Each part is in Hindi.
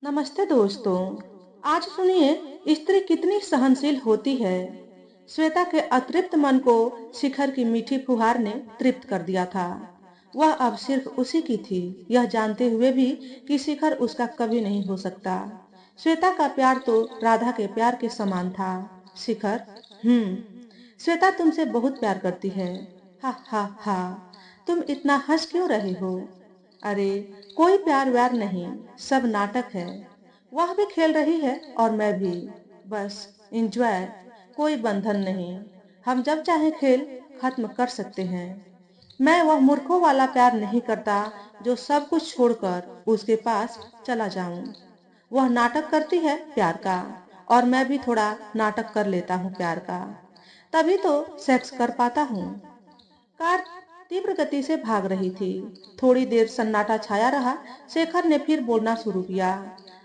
नमस्ते दोस्तों। आज सुनिए स्त्री कितनी सहनशील होती है। श्वेता के अतृप्त मन को शिखर की मीठी फुहार ने तृप्त कर दिया था। वह अब सिर्फ उसी की थी, यह जानते हुए भी कि शिखर उसका कभी नहीं हो सकता। श्वेता का प्यार तो राधा के प्यार के समान था। शिखर, श्वेता तुमसे बहुत प्यार करती है। हा हा हा। तुम इतना हंस क्यों रहे हो? अरे, कोई प्यार व्यार नहीं, सब नाटक है। वह भी खेल रही है और मैं भी। बस एंजॉय। कोई बंधन नहीं। हम जब चाहे खेल खत्म कर सकते हैं। मैं वह मूर्खों वाला प्यार नहीं करता जो सब कुछ छोड़कर उसके पास चला जाऊं। वह नाटक करती है प्यार का, और मैं भी थोड़ा नाटक कर लेता हूँ प्यार का। तभी तो सेक्स कर पाता हूँ। कार तीव्र गति से भाग रही थी। थोड़ी देर सन्नाटा छाया रहा। शेखर ने फिर बोलना शुरू किया।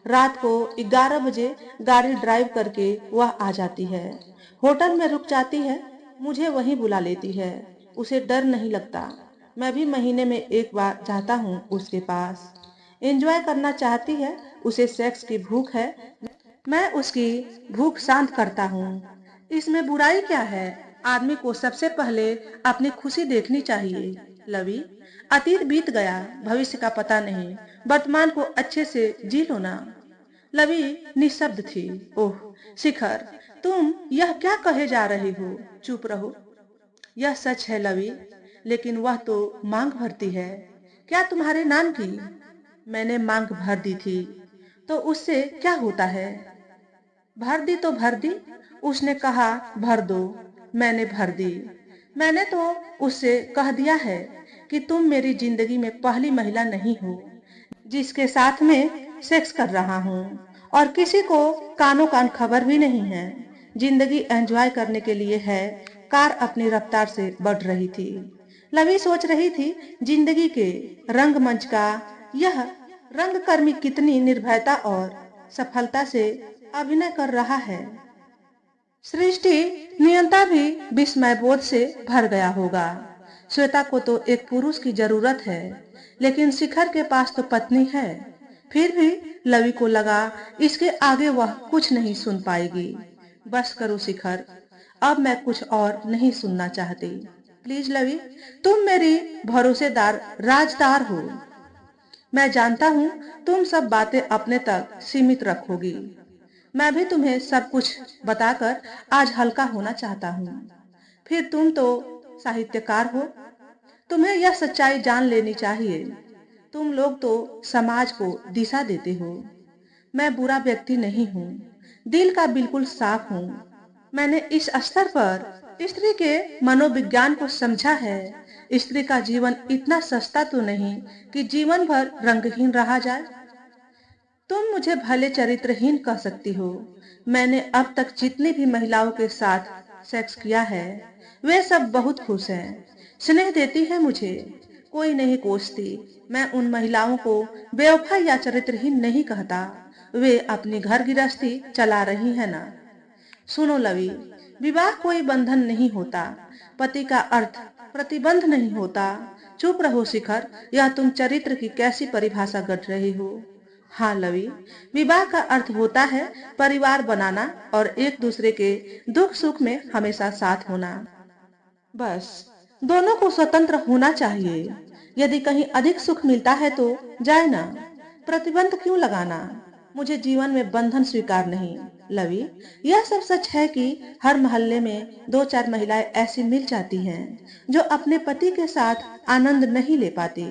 रात को 11 बजे गाड़ी ड्राइव करके वह आ जाती है। होटल में रुक जाती है। मुझे वहीं बुला लेती है। उसे डर नहीं लगता। मैं भी महीने में एक बार जाता हूँ उसके पास। एंजॉय करना चाहती है। उसे सेक्स की भूख है। मैं उसकी भूख शांत करता हूँ। इसमें बुराई क्या है? आदमी को सबसे पहले अपनी खुशी देखनी चाहिए। लवी, अतीत बीत गया, भविष्य का पता नहीं। वर्तमान को अच्छे से जी लो ना। लवी निशब्द थी। ओह शिखर, तुम यह क्या कहे जा रही हो? चुप रहो। यह सच है लवी, लेकिन वह तो मांग भरती है। क्या तुम्हारे नाम की? मैंने मांग भर दी थी, तो उससे क्या होता है? भर दी तो भर दी। उसने कहा भर दो। मैंने भर दी। मैंने तो उससे कह दिया है कि तुम मेरी जिंदगी में पहली महिला नहीं हो जिसके साथ में सेक्स कर रहा हूँ, और किसी को कानो कान खबर भी नहीं है। जिंदगी एंजॉय करने के लिए है। कार अपनी रफ्तार से बढ़ रही थी। लवी सोच रही थी, जिंदगी के रंगमंच का यह रंगकर्मी कितनी निर्भयता और सफलता से अभिनय कर रहा है। सृष्टि नियंता भी विस्मय बोध से भर गया होगा। श्वेता को तो एक पुरुष की जरूरत है, लेकिन शिखर के पास तो पत्नी है। फिर भी लवी को लगा इसके आगे वह कुछ नहीं सुन पाएगी। बस करो शिखर, अब मैं कुछ और नहीं सुनना चाहती। प्लीज लवी, तुम मेरी भरोसेदार राजदार हो। मैं जानता हूँ तुम सब बातें अपने तक सीमित रखोगी। मैं भी तुम्हें सब कुछ बताकर आज हल्का होना चाहता हूँ। फिर तुम तो साहित्यकार हो, तुम्हें यह सच्चाई जान लेनी चाहिए। तुम लोग तो समाज को दिशा देते हो। मैं बुरा व्यक्ति नहीं हूँ, दिल का बिल्कुल साफ हूँ। मैंने इस स्तर पर स्त्री के मनोविज्ञान को समझा है। स्त्री का जीवन इतना सस्ता तो नहीं कि जीवन भर रंगहीन रहा जाए। तुम मुझे भले चरित्रहीन कह सकती हो। मैंने अब तक जितनी भी महिलाओं के साथ सेक्स किया है, वे सब बहुत खुश हैं, स्नेह देती है मुझे। कोई नहीं कोसती। मैं उन महिलाओं को बेवफा या चरित्रहीन नहीं कहता। वे अपनी घर गृहस्थी चला रही है ना। सुनो लवी, विवाह कोई बंधन नहीं होता। पति का अर्थ प्रतिबंध नहीं होता। चुप रहो शिखर, यह तुम चरित्र की कैसी परिभाषा गढ़ रही हो? हाँ लवी, विवाह का अर्थ होता है परिवार बनाना और एक दूसरे के दुख सुख में हमेशा साथ होना। बस, दोनों को स्वतंत्र होना चाहिए। यदि कहीं अधिक सुख मिलता है तो जाए ना। प्रतिबंध क्यों लगाना? मुझे जीवन में बंधन स्वीकार नहीं। लवी, यह सब सच है कि हर मोहल्ले में दो चार महिलाएं ऐसी मिल जाती हैं जो अपने पति के साथ आनंद नहीं ले पाती।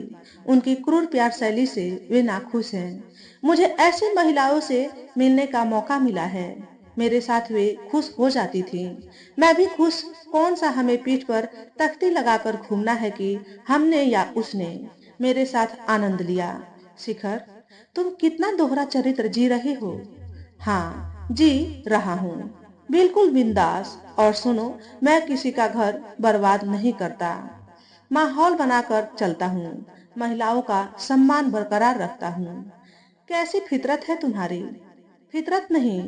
उनकी क्रूर प्यार शैली से वे नाखुश हैं। मुझे ऐसी महिलाओं से मिलने का मौका मिला है। मेरे साथ वे खुश हो जाती थी। मैं भी खुश। कौन सा हमें पीठ पर तख्ती लगाकर घूमना है कि हमने या उसने मेरे साथ आनंद लिया। शिखर, तुम कितना दोहरा चरित्र जी रहे हो। हाँ, जी रहा हूँ, बिल्कुल बिंदास। और सुनो, मैं किसी का घर बर्बाद नहीं करता। माहौल बनाकर चलता हूँ। महिलाओं का सम्मान बरकरार रखता हूँ। कैसी फितरत है तुम्हारी? फितरत नहीं,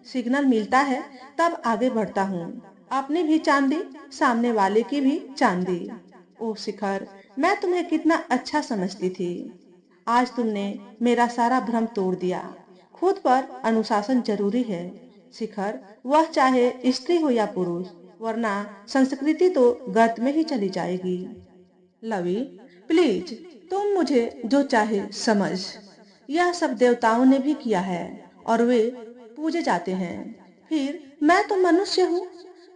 सिग्नल मिलता है तब आगे बढ़ता हूँ। अपनी भी चांदी, सामने वाले की भी चांदी। ओह शिखर, मैं तुम्हें कितना अच्छा समझती थी। आज तुमने मेरा सारा भ्रम तोड़ दिया। खुद पर अनुशासन जरूरी है शिखर, वह चाहे स्त्री हो या पुरुष, वरना संस्कृति तो गर्त में ही चली जाएगी। लवी, प्लीज, तुम मुझे जो चाहे समझ। यह सब देवताओं ने भी किया है और वे पूजे जाते हैं। फिर मैं तो मनुष्य हूँ।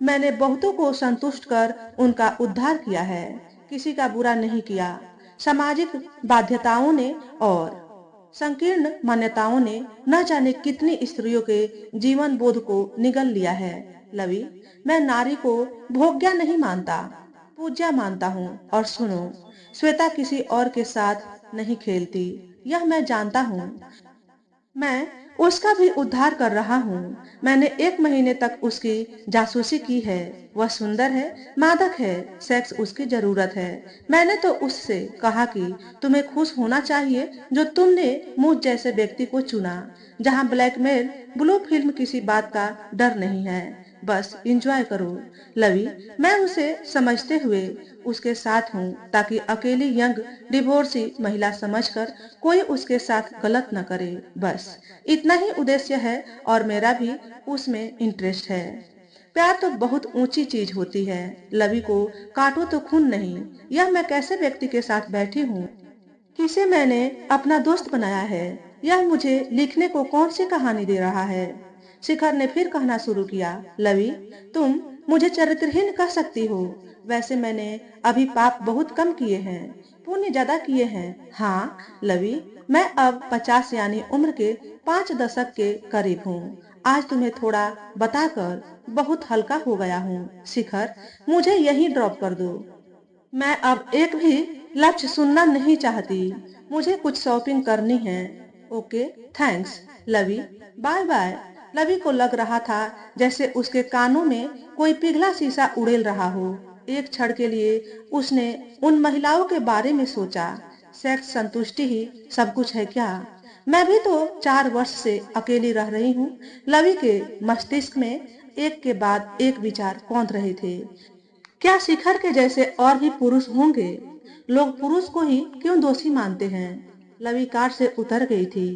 मैंने बहुतों को संतुष्ट कर उनका उद्धार किया है, किसी का बुरा नहीं किया। सामाजिक बाध्यताओं ने और संकीर्ण मान्यताओं ने न जाने कितनी स्त्रियों के जीवन बोध को निगल लिया है। लवी, मैं नारी को भोग्या नहीं मानता, पूज्या मानता हूँ। और सुनो, श्वेता किसी और के साथ नहीं खेलती, यह मैं जानता हूँ। मैं उसका भी उद्धार कर रहा हूँ। मैंने 1 महीने तक उसकी जासूसी की है। वह सुंदर है, मादक है, सेक्स उसकी जरूरत है। मैंने तो उससे कहा कि तुम्हें खुश होना चाहिए जो तुमने मुझ जैसे व्यक्ति को चुना, जहाँ ब्लैकमेल ब्लू फिल्म किसी बात का डर नहीं है। बस एंजॉय करो। लवी, मैं उसे समझते हुए उसके साथ हूँ, ताकि अकेली यंग डिवोर्सी महिला समझकर कोई उसके साथ गलत न करे। बस इतना ही उद्देश्य है और मेरा भी उसमें इंटरेस्ट है। प्यार तो बहुत ऊंची चीज होती है। लवी को काटो तो खून नहीं। यह मैं कैसे व्यक्ति के साथ बैठी हूँ, किसे मैंने अपना दोस्त बनाया है। यह मुझे लिखने को कौन सी कहानी दे रहा है। शिखर ने फिर कहना शुरू किया, लवी, तुम मुझे चरित्रहीन कह सकती हो। वैसे मैंने अभी पाप बहुत कम किए हैं, पुण्य ज्यादा किए हैं। हाँ लवी, मैं अब 50 यानी उम्र के 5 दशक के करीब हूँ। आज तुम्हें थोड़ा बताकर बहुत हल्का हो गया हूँ। शिखर, मुझे यहीं ड्रॉप कर दो। मैं अब एक भी लक्ष्य सुनना नहीं चाहती। मुझे कुछ शॉपिंग करनी है। Okay, thanks. Lovey, bye bye. Lovey को लग रहा था जैसे उसके कानों में कोई पिघला शीशा उड़ेल रहा हो। एक क्षण के लिए उसने उन महिलाओं के बारे में सोचा। सेक्स संतुष्टि ही सब कुछ है क्या? मैं भी तो 4 वर्ष से अकेली रह रही हूँ। लवी के मस्तिष्क में एक के बाद एक विचार कौंध रहे थे। क्या शिखर के जैसे और भी पुरुष होंगे? लोग पुरुष को ही क्यों दोषी मानते हैं? लवी कार से उतर गई थी।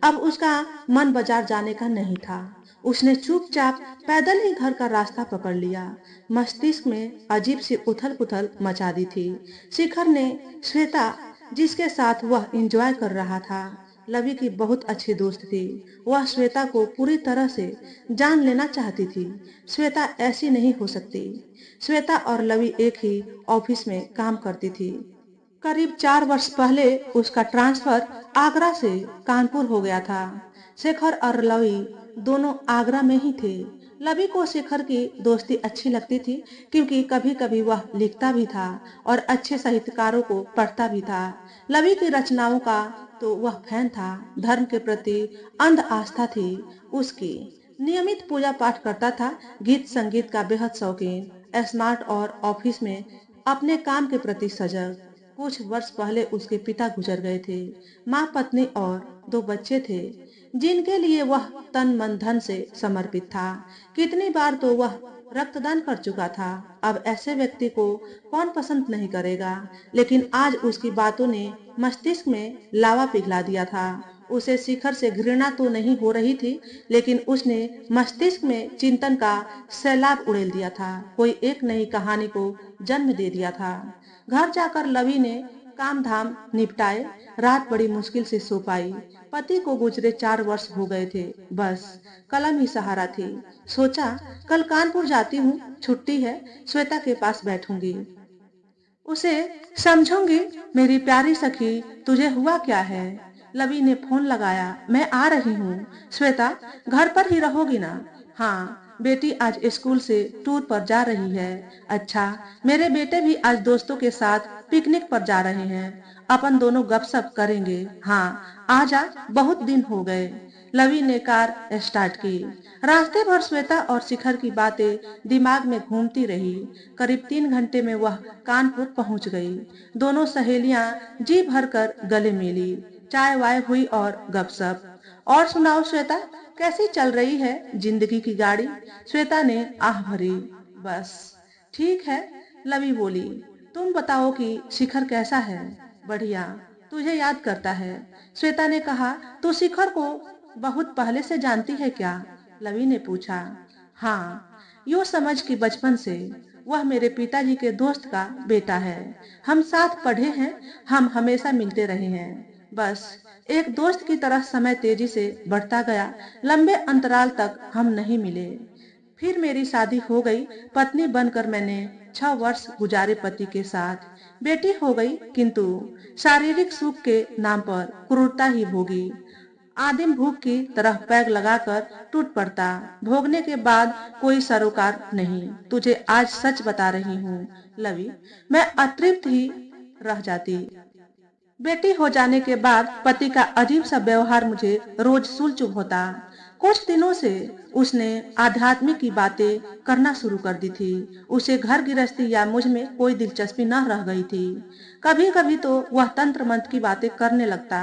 अब उसका मन बाजार जाने का नहीं था। उसने चुपचाप पैदल ही घर का रास्ता पकड़ लिया। मस्तिष्क में अजीब सी उथल पुथल मचा दी थी। शिखर ने श्वेता, जिसके साथ वह एंजॉय कर रहा था, लवी की बहुत अच्छी दोस्त थी। वह श्वेता को पूरी तरह से जान लेना चाहती थी। श्वेता ऐसी नहीं हो सकती। श्वेता और लवी एक ही ऑफिस में काम करती थी। करीब 4 वर्ष पहले उसका ट्रांसफर आगरा से कानपुर हो गया था। शेखर और लवी दोनों आगरा में ही थे। लवी को शेखर की दोस्ती अच्छी लगती थी, क्योंकि कभी कभी वह लिखता भी था और अच्छे साहित्यकारों को पढ़ता भी था। लवी की रचनाओं का तो वह फैन था। धर्म के प्रति अंध आस्था थी उसकी। नियमित पूजा पाठ करता था। गीत संगीत का बेहद शौकीन, स्मार्ट और ऑफिस में अपने काम के प्रति सजग। कुछ वर्ष पहले उसके पिता गुजर गए थे। माँ, पत्नी और 2 बच्चे थे, जिनके लिए वह तन मन धन से समर्पित था। कितनी बार तो वह रक्तदान कर चुका था। अब ऐसे व्यक्ति को कौन पसंद नहीं करेगा? लेकिन आज उसकी बातों ने मस्तिष्क में लावा पिघला दिया था। उसे शिखर से घृणा तो नहीं हो रही थी, लेकिन उसने मस्तिष्क में चिंतन का सैलाब उड़ेल दिया था। कोई एक नई कहानी को जन्म दे दिया था। घर जाकर लवी ने काम धाम निपटाए। रात बड़ी मुश्किल से सो पाई। पति को गुजरे 4 वर्ष हो गए थे। बस कलम ही सहारा थी। सोचा, कल कानपुर जाती हूँ, छुट्टी है, श्वेता के पास बैठूंगी, उसे समझूंगी। मेरी प्यारी सखी, तुझे हुआ क्या है? लवी ने फोन लगाया। मैं आ रही हूँ। श्वेता, घर पर ही रहोगी ना? हाँ, बेटी आज स्कूल से टूर पर जा रही है। अच्छा, मेरे बेटे भी आज दोस्तों के साथ पिकनिक पर जा रहे हैं। अपन दोनों गपशप करेंगे। हाँ, आजा, बहुत दिन हो गए। लवी ने कार स्टार्ट की। रास्ते भर श्वेता और शिखर की बातें दिमाग में घूमती रही। करीब 3 घंटे में वह कानपुर पहुंच गई। दोनों सहेलियां जी भरकर गले मिली। चाय वाय हुई और गपशप। और सुनाओ श्वेता, कैसी चल रही है जिंदगी की गाड़ी? श्वेता ने आह भरी। बस ठीक है, लवी बोली। तुम बताओ कि शिखर कैसा है? बढ़िया, तुझे याद करता है। श्वेता ने कहा, तो शिखर को बहुत पहले से जानती है क्या? लवी ने पूछा। हाँ, यूँ समझ कि बचपन से। वह मेरे पिताजी के दोस्त का बेटा है। हम साथ पढ़े हैं, हम हमेशा मिलते रहे हैं। बस एक दोस्त की तरह समय तेजी से बढ़ता गया। लंबे अंतराल तक हम नहीं मिले। फिर मेरी शादी हो गई। पत्नी बनकर मैंने 6 वर्ष गुजारे पति के साथ। बेटी हो गई, किंतु शारीरिक सुख के नाम पर क्रूरता ही भोगी। आदिम भूख की तरह पैग लगाकर टूट पड़ता। भोगने के बाद कोई सरोकार नहीं। तुझे आज सच बता रही हूँ लवी, मैं अतृप्त ही रह जाती। बेटी हो जाने के बाद पति का अजीब सा व्यवहार मुझे रोज सुलझुब होता। कुछ दिनों से उसने आध्यात्मिक की बातें करना शुरू कर दी थी। उसे घर गृहस्थी या मुझ में कोई दिलचस्पी न रह गई थी। कभी कभी तो वह तंत्र मंत्र की बातें करने लगता।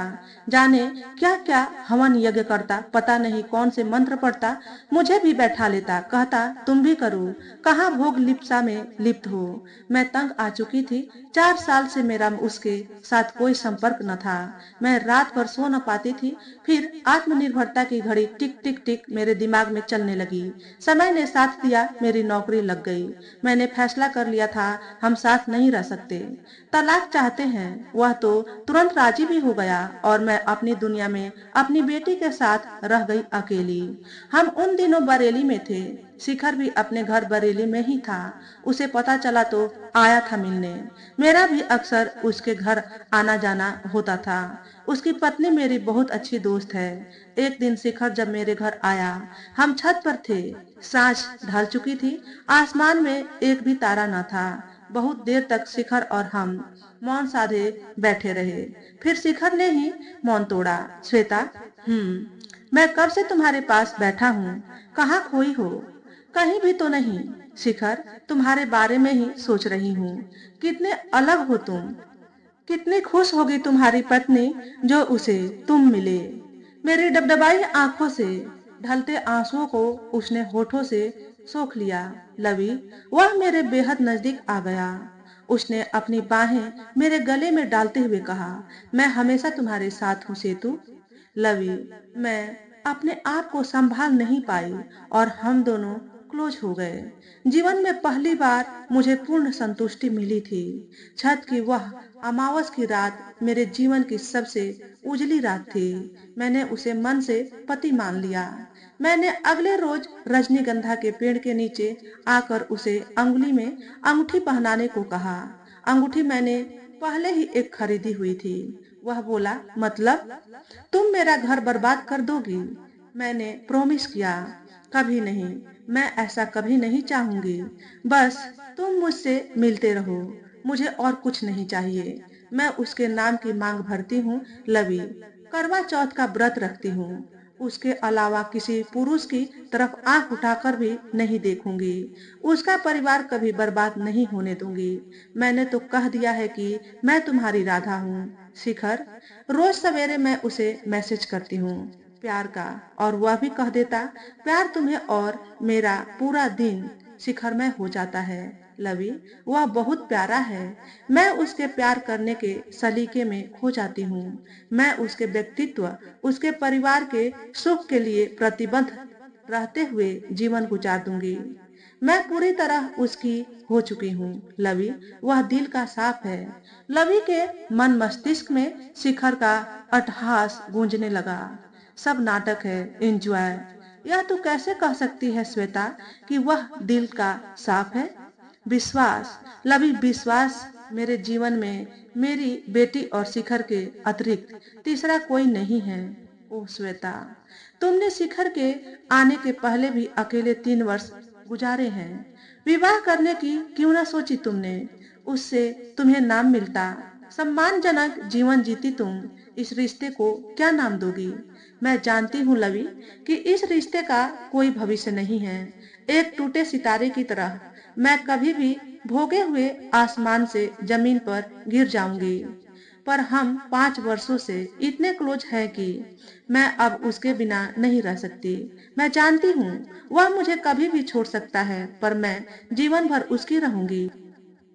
जाने क्या क्या हवन यज्ञ करता, पता नहीं कौन से मंत्र पढ़ता। मुझे भी बैठा लेता, कहता तुम भी करो। कहाँ भोग लिप्सा में लिप्त हो। मैं तंग आ चुकी थी। 4 साल से मेरा उसके साथ कोई संपर्क न था। मैं रात भर सो न पाती थी। फिर आत्मनिर्भरता की घड़ी टिक टिक टिक मेरे दिमाग में चलने लगी। समय ने साथ दिया, मेरी नौकरी लग गई। मैंने फैसला कर लिया था हम साथ नहीं रह सकते। तलाक चाहते हैं। वह तो तुरंत राजी भी हो गया और मैं अपनी दुनिया में अपनी बेटी के साथ रह गई अकेली। हम उन दिनों बरेली में थे। शिखर भी अपने घर बरेली में ही था। उसे पता चला तो आया था मिलने। मेरा भी अक्सर उसके घर आना जाना होता था। उसकी पत्नी मेरी बहुत अच्छी दोस्त है। एक दिन शिखर जब मेरे घर आया, हम छत पर थे। सांझ ढल चुकी थी। आसमान में एक भी तारा न था। बहुत देर तक शिखर और हम मौन साधे बैठे रहे। फिर शिखर ने ही मौन तोड़ा। श्वेता, मैं कब से तुम्हारे पास बैठा हूँ। कहाँ खोई हो? कहीं भी तो नहीं शिखर, तुम्हारे बारे में ही सोच रही हूँ। कितने अलग हो तुम। कितनी खुश होगी तुम्हारी पत्नी जो उसे तुम मिले। मेरी डबडबाई आंखों से ढलते आंसुओं को उसने होठों से सोख लिया। लवी, वह मेरे बेहद नजदीक आ गया। उसने अपनी बाहें मेरे गले में डालते हुए कहा, मैं हमेशा तुम्हारे साथ हूँ सेतु। लवी, मैं अपने आप को संभाल नहीं पाई और हम दोनों क्लोज हो गए। जीवन में पहली बार मुझे पूर्ण संतुष्टि मिली थी। छत की वह अमावस की रात मेरे जीवन की सबसे उजली रात थी। मैंने उसे मन से पति मान लिया। मैंने अगले रोज रजनीगंधा के पेड़ के नीचे आकर उसे अंगुली में अंगूठी पहनाने को कहा। अंगूठी मैंने पहले ही एक खरीदी हुई थी। वह बोला, मतलब? तुम मेरा घर बर्बाद कर दोगी। मैंने प्रॉमिस किया, कभी नहीं। मैं ऐसा कभी नहीं चाहूंगी। बस तुम मुझसे मिलते रहो। मुझे और कुछ नहीं चाहिए। मैं उसके नाम की मांग भरती हूँ लवी। करवा चौथ का व्रत रखती हूँ। उसके अलावा किसी पुरुष की तरफ आंख उठाकर भी नहीं देखूंगी। उसका परिवार कभी बर्बाद नहीं होने दूंगी। मैंने तो कह दिया है कि मैं तुम्हारी राधा हूँ। शिखर, रोज सवेरे मैं उसे मैसेज करती हूँ प्यार का, और वह भी कह देता प्यार तुम्हें, और मेरा पूरा दिन शिखरमय हो जाता है। लवी, वह बहुत प्यारा है। मैं उसके प्यार करने के सलीके में खो जाती हूँ। मैं उसके व्यक्तित्व, उसके परिवार के सुख के लिए प्रतिबद्ध रहते हुए जीवन गुजार दूंगी। मैं पूरी तरह उसकी हो चुकी हूँ लवी। वह दिल का साफ है। लवी के मन मस्तिष्क में शिखर का अट्टहास गूंजने लगा। सब नाटक है, एंजॉय। यह तू कैसे कह सकती है श्वेता कि वह दिल का साफ है? विश्वास, लवी, विश्वास। मेरे जीवन में मेरी बेटी और शिखर के अतिरिक्त तीसरा कोई नहीं है। ओह श्वेता, तुमने शिखर के आने के पहले भी अकेले 3 वर्ष गुजारे हैं। विवाह करने की क्यों ना सोची तुमने? उससे तुम्हें नाम मिलता, सम्मानजनक जीवन जीती तुम। इस रिश्ते को क्या नाम दोगी? मैं जानती हूँ लवी कि इस रिश्ते का कोई भविष्य नहीं है। एक टूटे सितारे की तरह मैं कभी भी भोगे हुए आसमान से जमीन पर गिर जाऊंगी। पर हम 5 वर्षों से इतने क्लोज हैं कि मैं अब उसके बिना नहीं रह सकती। मैं जानती हूँ वह मुझे कभी भी छोड़ सकता है, पर मैं जीवन भर उसकी रहूंगी।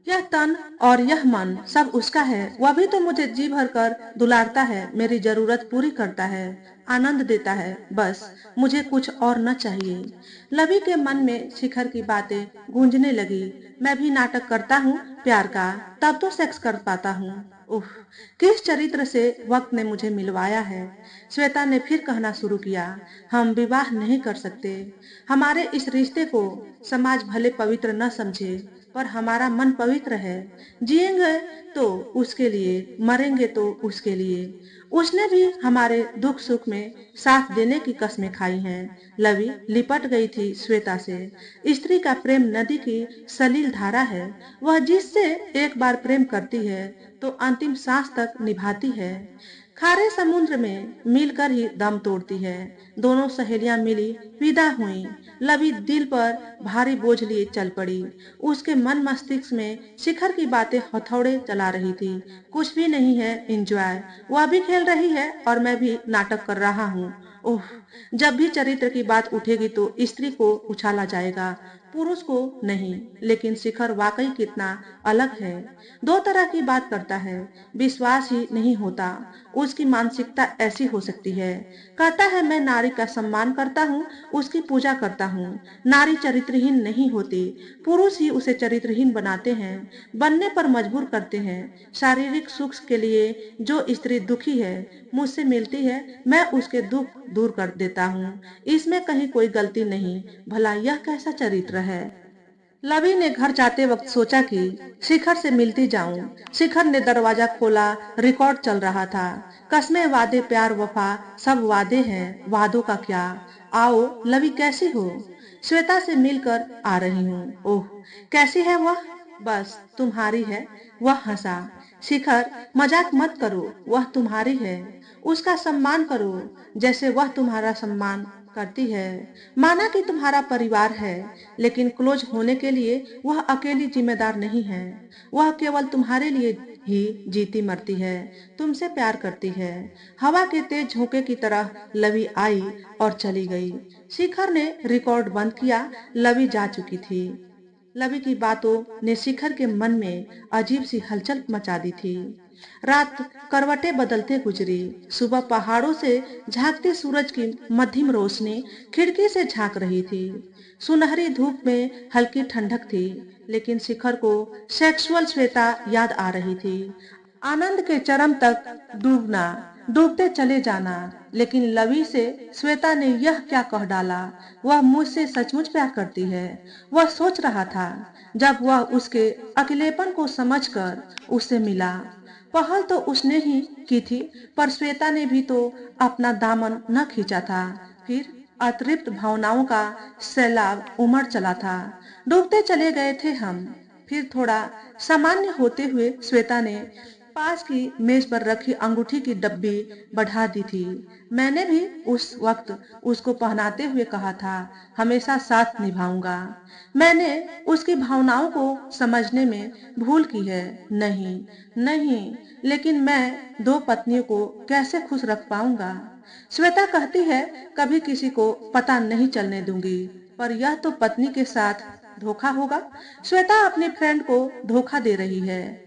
यह तन और यह मन सब उसका है। वह भी तो मुझे जी भर कर दुलारता है, मेरी जरूरत पूरी करता है। आनंद देता है, बस मुझे कुछ और न चाहिए। लवी के मन में शिखर की बातें गूंजने लगी। मैं भी नाटक करता हूँ प्यार का, तब तो सेक्स कर पाता हूँ। उफ, किस चरित्र से वक्त ने मुझे मिलवाया है। श्वेता ने फिर कहना शुरू किया, हम विवाह नहीं कर सकते। हमारे इस रिश्ते को समाज भले पवित्र न समझे, पर हमारा मन पवित्र है। जिएंगे तो उसके लिए, मरेंगे तो उसके लिए। उसने भी हमारे दुख सुख में साथ देने की कस्में खाई हैं। लवी लिपट गई थी श्वेता से। स्त्री का प्रेम नदी की सलील धारा है। वह जिससे एक बार प्रेम करती है तो अंतिम सांस तक निभाती है। खारे समुद्र में मिलकर ही दम तोड़ती है। दोनों सहेलियां मिली, विदा हुई। लवी दिल पर भारी बोझ लिए चल पड़ी। उसके मन मस्तिष्क में शिखर की बातें हथौड़े चला रही थी। कुछ भी नहीं है एंजॉय। वह भी खेल रही है और मैं भी नाटक कर रहा हूँ। ओह, जब भी चरित्र की बात उठेगी तो स्त्री को उछाला जाएगा, पुरुष को नहीं। लेकिन शिखर वाकई कितना अलग है। दो तरह की बात करता है, विश्वास ही नहीं होता। उसकी मानसिकता ऐसी हो सकती है। कहता है मैं नारी का सम्मान करता हूँ, उसकी पूजा करता हूँ। नारी चरित्रहीन नहीं होती, पुरुष ही उसे चरित्रहीन बनाते हैं, बनने पर मजबूर करते हैं। शारीरिक सुख के लिए जो स्त्री दुखी है, मुझसे मिलती है, मैं उसके दुख दूर कर देता हूँ। इसमें कहीं कोई गलती नहीं। भला यह कैसा चरित्र है। लवी ने घर जाते वक्त सोचा कि शिखर से मिलती जाऊं। शिखर ने दरवाजा खोला। रिकॉर्ड चल रहा था। कस्में, वादे, प्यार, वफा, सब वादे हैं, वादों का क्या। आओ लवी, कैसी हो। श्वेता से मिलकर आ रही हूँ। ओह, कैसी है वह। बस तुम्हारी है। वह हंसा। शिखर, मजाक मत करो, वह तुम्हारी है। उसका सम्मान करो जैसे वह तुम्हारा सम्मान करती है। माना कि तुम्हारा परिवार है, लेकिन क्लोज होने के लिए वह अकेली जिम्मेदार नहीं है। वह केवल तुम्हारे लिए ही जीती मरती है, तुमसे प्यार करती है। हवा के तेज झोंके की तरह लवी आई और चली गई। शिखर ने रिकॉर्ड बंद किया। लवी जा चुकी थी। लवी की बातों ने शिखर के मन में अजीब सी हलचल मचा दी थी। रात करवटें बदलते गुजरी। सुबह पहाड़ों से झांकते सूरज की मध्यम रोशनी खिड़की से झांक रही थी। सुनहरी धूप में हल्की ठंडक थी, लेकिन शिखर को सेक्सुअल श्वेता याद आ रही थी। आनंद के चरम तक डूबना, डूबते चले जाना। लेकिन लवी से श्वेता ने यह क्या कह डाला। वह मुझसे सचमुच प्यार करती है, वह सोच रहा था जब वह उसके अकेलेपन को समझकर उससे मिला। पहल तो उसने ही की थी, पर श्वेता ने भी तो अपना दामन न खींचा था। फिर अतृप्त भावनाओं का सैलाब उमड़ चला था। डूबते चले गए थे हम। फिर थोड़ा सामान्य होते हुए श्वेता ने पास की मेज पर रखी अंगूठी की डब्बी बढ़ा दी थी। मैंने भी उस वक्त उसको पहनाते हुए कहा था, हमेशा साथ निभाऊंगा। मैंने उसकी भावनाओं को समझने में भूल की है। नहीं, नहीं, लेकिन मैं दो पत्नियों को कैसे खुश रख पाऊंगा। श्वेता कहती है कभी किसी को पता नहीं चलने दूंगी, पर यह तो पत्नी के साथ धोखा होगा। श्वेता अपनी फ्रेंड को धोखा दे रही है,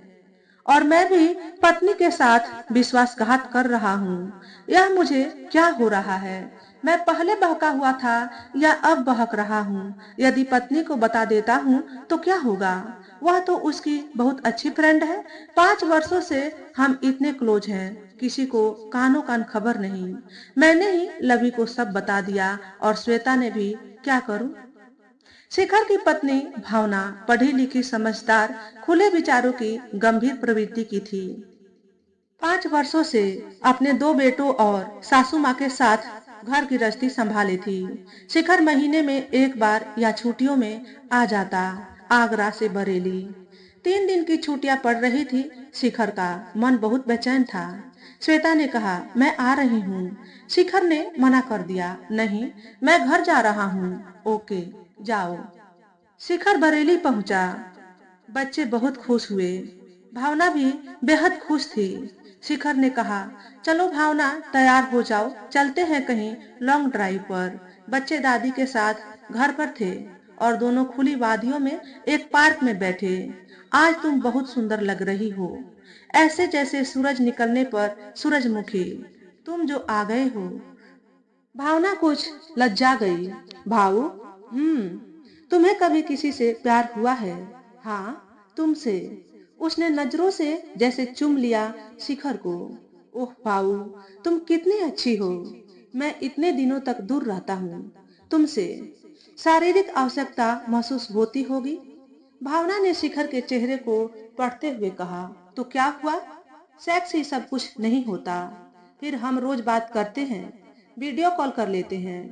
और मैं भी पत्नी के साथ विश्वासघात कर रहा हूँ। यह मुझे क्या हो रहा है। मैं पहले बहका हुआ था या अब बहक रहा हूँ। यदि पत्नी को बता देता हूँ तो क्या होगा। वह तो उसकी बहुत अच्छी फ्रेंड है। 5 वर्षों से हम इतने क्लोज हैं, किसी को कानो कान खबर नहीं। मैंने ही लवी को सब बता दिया, और श्वेता ने भी। क्या करूँ। शिखर की पत्नी भावना पढ़ी लिखी, समझदार, खुले विचारों की, गंभीर प्रवृत्ति की थी। 5 वर्षों से अपने 2 बेटों और सासू माँ के साथ घर गृहस्थी संभाली थी। शिखर महीने में एक बार या छुट्टियों में आ जाता, आगरा से बरेली। 3 दिन की छुट्टियां पड़ रही थी। शिखर का मन बहुत बेचैन था। श्वेता ने कहा, मैं आ रही हूँ। शिखर ने मना कर दिया, नहीं, मैं घर जा रहा हूँ। ओके, जाओ। शिखर बरेली पहुंचा। बच्चे बहुत खुश हुए। भावना भी बेहद खुश थी। शिखर ने कहा, चलो भावना, तैयार हो जाओ, चलते हैं कहीं लॉन्ग ड्राइव पर। बच्चे दादी के साथ घर पर थे और दोनों खुली वादियों में एक पार्क में बैठे। आज तुम बहुत सुंदर लग रही हो, ऐसे जैसे सूरज निकलने पर सूरजमुखी। तुम जो आ गए हो। भावना कुछ लज्जा गई। भाऊ, तुम्हें कभी किसी से प्यार हुआ है? हाँ, तुमसे। उसने नजरों से जैसे चूम लिया शिखर को। ओह भाऊ, तुम कितनी अच्छी हो। मैं इतने दिनों तक दूर रहता हूँ तुमसे। शारीरिक आवश्यकता महसूस होती होगी। भावना ने शिखर के चेहरे को पढ़ते हुए कहा। तो क्या हुआ? सेक्स ही सब कुछ नहीं होता। फिर हम रोज बात करते हैं, वीडियो कॉल कर लेते हैं।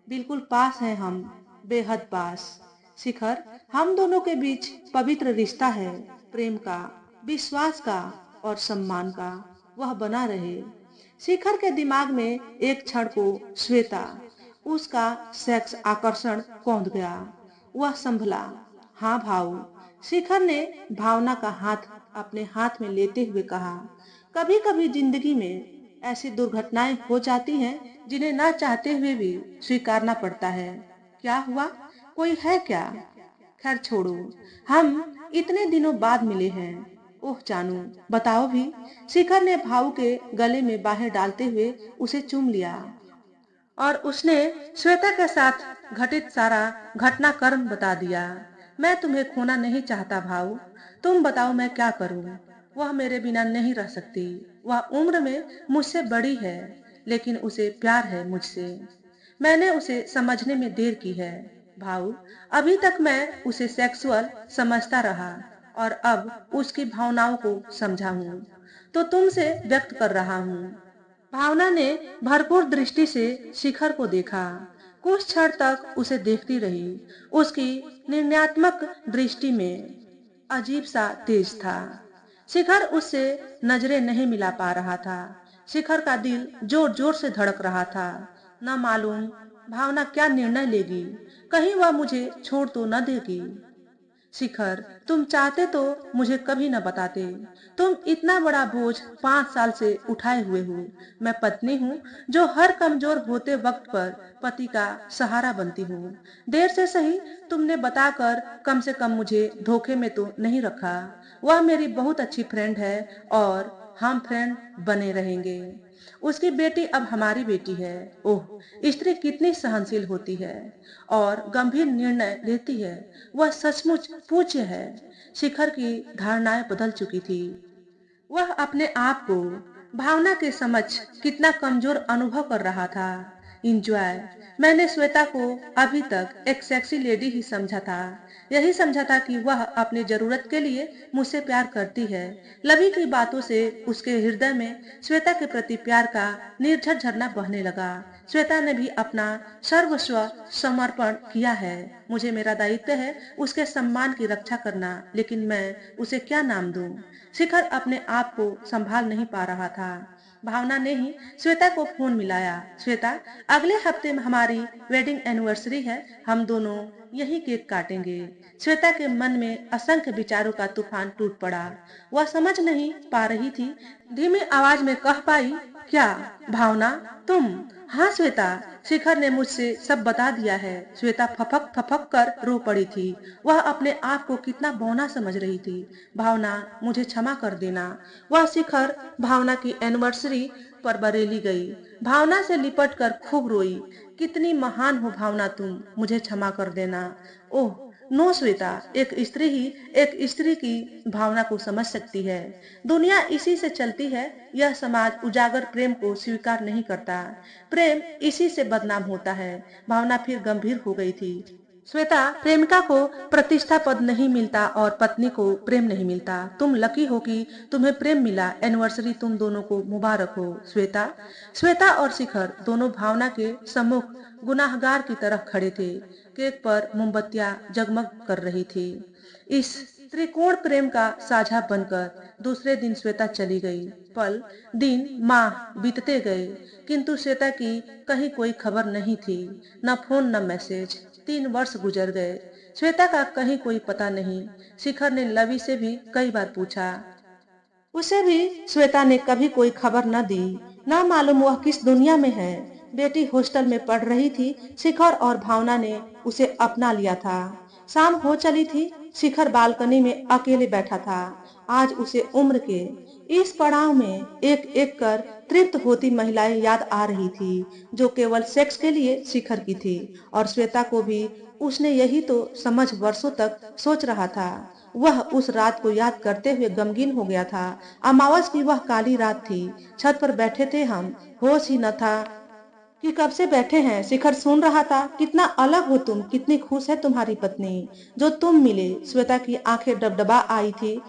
बिल्कुल पास हैं हम, बेहद पास। शिखर, हम दोनों के बीच पवित्र रिश्ता है, प्रेम का, विश्वास का और सम्मान का। वह बना रहे। शिखर के दिमाग में एक क्षण को श्वेता, उसका सेक्स आकर्षण कौंध गया। वह संभला। हाँ भाऊ, शिखर ने भावना का हाथ अपने हाथ में लेते हुए कहा। कभी कभी जिंदगी में ऐसी दुर्घटनाएं हो जाती हैं जिन्हें ना चाहते हुए भी स्वीकारना पड़ता है। क्या हुआ? कोई है क्या? खैर छोड़ो, हम इतने दिनों बाद मिले हैं। ओह जानू, बताओ भी। शिखर ने भाऊ के गले में बाहें डालते हुए उसे चूम लिया और उसने श्वेता के साथ घटित सारा घटनाक्रम बता दिया। मैं तुम्हें खोना नहीं चाहता भाऊ। तुम बताओ मैं क्या करूं? वह मेरे बिना नहीं रह सकती। वह उम्र में मुझसे बड़ी है, लेकिन उसे प्यार है मुझसे। मैंने उसे समझने में देर की है भाऊ। अभी तक मैं उसे सेक्सुअल समझता रहा और अब उसकी भावनाओं को समझा हूँ, तो तुमसे व्यक्त कर रहा हूँ। भावना ने भरपूर दृष्टि से शिखर को देखा। कुछ क्षण तक उसे देखती रही। उसकी निर्णयात्मक दृष्टि में अजीब सा तेज था। शिखर उससे नजरें नहीं मिला पा रहा था। शिखर का दिल जोर जोर से धड़क रहा था। न मालूम भावना क्या निर्णय लेगी। कहीं वह मुझे छोड़ तो न देगी। शिखर, तुम चाहते तो मुझे कभी न बताते। तुम इतना बड़ा बोझ 5 साल से उठाए हुए हो। मैं पत्नी हूँ जो हर कमजोर होते वक्त पर पति का सहारा बनती हूँ। देर से सही तुमने बताकर कम से कम मुझे धोखे में तो नहीं रखा। वह मेरी बहुत अच्छी फ्रेंड है और हम फ्रेंड बने रहेंगे। उसकी बेटी अब हमारी बेटी है। ओह, स्त्री कितनी सहनशील होती है और गंभीर निर्णय लेती है। वह सचमुच पूज्य है। शिखर की धारणाएं बदल चुकी थी। वह अपने आप को भावना के समक्ष कितना कमजोर अनुभव कर रहा था। इंजॉय। मैंने श्वेता को अभी तक एक सेक्सी लेडी ही समझा था। यही समझा था कि वह अपनी जरूरत के लिए मुझसे प्यार करती है। लवी की बातों से उसके हृदय में श्वेता के प्रति प्यार का निर्झर झरना बहने लगा। श्वेता ने भी अपना सर्वस्व समर्पण किया है। मुझे मेरा दायित्व है उसके सम्मान की रक्षा करना, लेकिन मैं उसे क्या नाम दूं? शिखर अपने आप को संभाल नहीं पा रहा था। भावना ने ही श्वेता को फोन मिलाया। श्वेता, अगले हफ्ते में हमारी वेडिंग एनिवर्सरी है। हम दोनों यही केक काटेंगे। श्वेता के मन में असंख्य विचारों का तूफान टूट पड़ा। वह समझ नहीं पा रही थी। धीमी आवाज में कह पाई, क्या भावना, तुम? हाँ श्वेता, शिखर ने मुझसे सब बता दिया है। श्वेता फपक फपक कर रो पड़ी थी। वह अपने आप को कितना बौना समझ रही थी। भावना, मुझे क्षमा कर देना। वह शिखर भावना की एनिवर्सरी पर बरेली गई। भावना से लिपट कर खूब रोई। कितनी महान हो भावना तुम, मुझे क्षमा कर देना। ओह नो श्वेता, एक स्त्री ही एक स्त्री की भावना को समझ सकती है। दुनिया इसी से चलती है। यह समाज उजागर प्रेम को स्वीकार नहीं करता। प्रेम इसी से बदनाम होता है। भावना फिर गंभीर हो गई थी। श्वेता, प्रेमिका को प्रतिष्ठा पद नहीं मिलता और पत्नी को प्रेम नहीं मिलता। तुम लकी हो कि तुम्हें प्रेम मिला। एनिवर्सरी तुम दोनों को मुबारक हो। श्वेता। श्वेता और शिखर दोनों भावना के सम्मुख गुनाहगार की तरह खड़े थे। केक पर मोमबत्तियां जगमग कर रही थी। इस त्रिकोण प्रेम का साझा बनकर दूसरे दिन श्वेता चली गई। पल, दिन, माह बीतते गए, किंतु श्वेता की कहीं कोई खबर नहीं थी। न फोन न मैसेज। 3 वर्ष गुजर गए। श्वेता का कहीं कोई पता नहीं। शिखर ने लवी से भी कई बार पूछा। उसे भी श्वेता ने कभी कोई खबर न दी। न मालूम वह किस दुनिया में है। बेटी हॉस्टल में पढ़ रही थी। शिखर और भावना ने उसे अपना लिया था। शाम हो चली थी। शिखर बालकनी में अकेले बैठा था। आज उसे उम्र के इस पड़ाव में एक एक कर तृप्त होती महिलाएं याद आ रही थी जो केवल सेक्स के लिए शिखर की थी। और श्वेता को भी उसने यही तो समझ वर्षों तक सोच रहा था। वह उस रात को याद करते हुए गमगीन हो गया था। अमावस की वह काली रात थी। छत पर बैठे थे हम, होश ही न था कि कब से बैठे हैं। शिखर सुन रहा था। कितना अलग हो तुम, कितनी खुश है तुम्हारी पत्नी जो तुम मिले। श्वेता की आंखें डबडबा आई थी।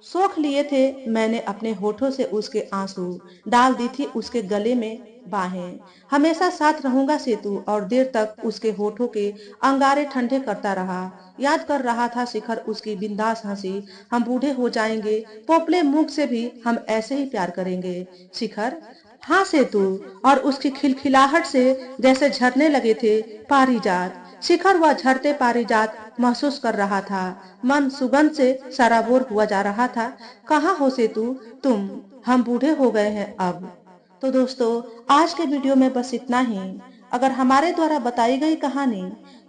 सोख लिए थे मैंने अपने होठों से उसके आंसू, डाल दी थी उसके गले में बाहें। हमेशा साथ रहूंगा सेतु। और देर तक उसके होठों के अंगारे ठंडे करता रहा। याद कर रहा था शिखर उसकी बिंदास हंसी। हम बूढ़े हो जाएंगे, पोपले मुख से भी हम ऐसे ही प्यार करेंगे। शिखर, हाँ सेतु। और उसकी खिलखिलाहट से जैसे झरने लगे थे पारिजात। शिखर वह झरते पारिजात महसूस कर रहा था। मन सुगंध से सराबोर हुआ जा रहा था। कहाँ हो सेतु तुम, हम बूढ़े हो गए हैं अब। तो दोस्तों, आज के वीडियो में बस इतना ही। अगर हमारे द्वारा बताई गई कहानी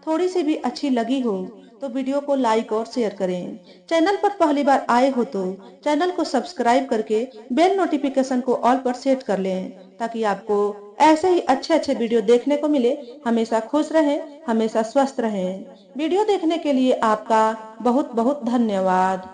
थोड़ी सी भी अच्छी लगी हो तो वीडियो को लाइक और शेयर करें। चैनल पर पहली बार आए हो तो चैनल को सब्सक्राइब करके बेल नोटिफिकेशन को ऑल पर सेट कर लें ताकि आपको ऐसे ही अच्छे अच्छे वीडियो देखने को मिले। हमेशा खुश रहें, हमेशा स्वस्थ रहें। वीडियो देखने के लिए आपका बहुत बहुत धन्यवाद।